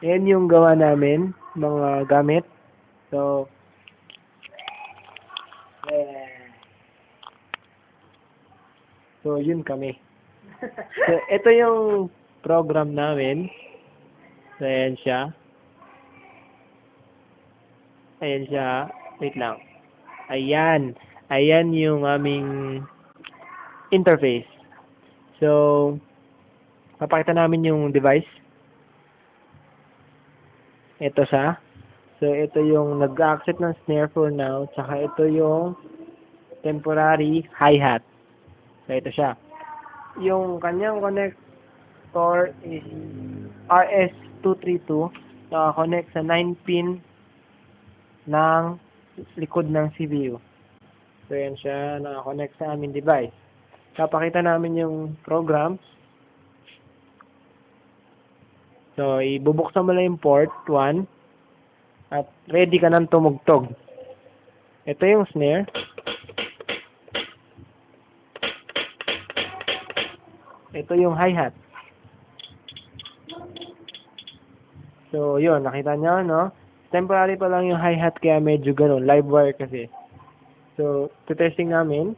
Yan yung gawa namin, mga gamit. So, so yun kami. So, ito yung program namin. So, ayan siya. Ayan siya. Wait lang. Ayan. Ayan yung aming interface. So, papakita namin yung device. Ito siya. So, ito yung nag-accept ng snare for now. Tsaka ito yung temporary hi-hat. So, ito siya. Yung kanyang connector is RS232. Naka-connect sa 9-pin ng likod ng CPU. So, yan siya. Naka-connect sa aming device. Papakita namin yung program. So, ibubuksan mo lang yung port 1 at ready ka nang tumugtog. Ito yung snare. Ito yung hi-hat. So, yun. Nakita nyo, no? Temporary pa lang yung hi-hat kaya medyo ganun. Live wire kasi. So, testing namin.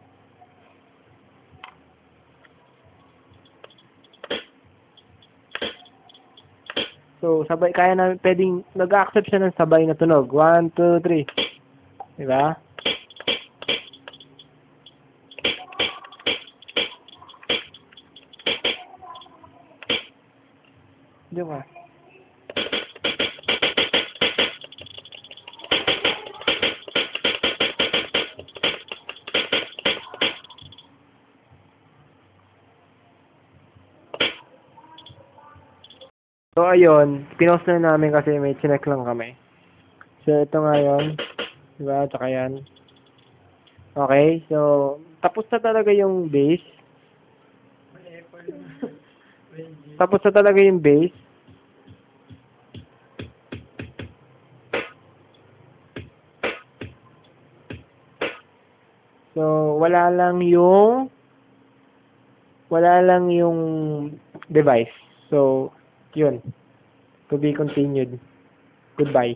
So, sabay, kaya namin, pwedeng, nag-accept siya ng sabay na tunog. 1, 2, 3. Diba? Diyan ka. So, ayun. Pinost na namin kasi may chinek lang kami. So, ito nga yun. Diba? Tsaka yan. Okay. So, tapos na talaga yung bass. Tapos na talaga yung bass. So, wala lang yung device. So, yun. To be continued. Goodbye.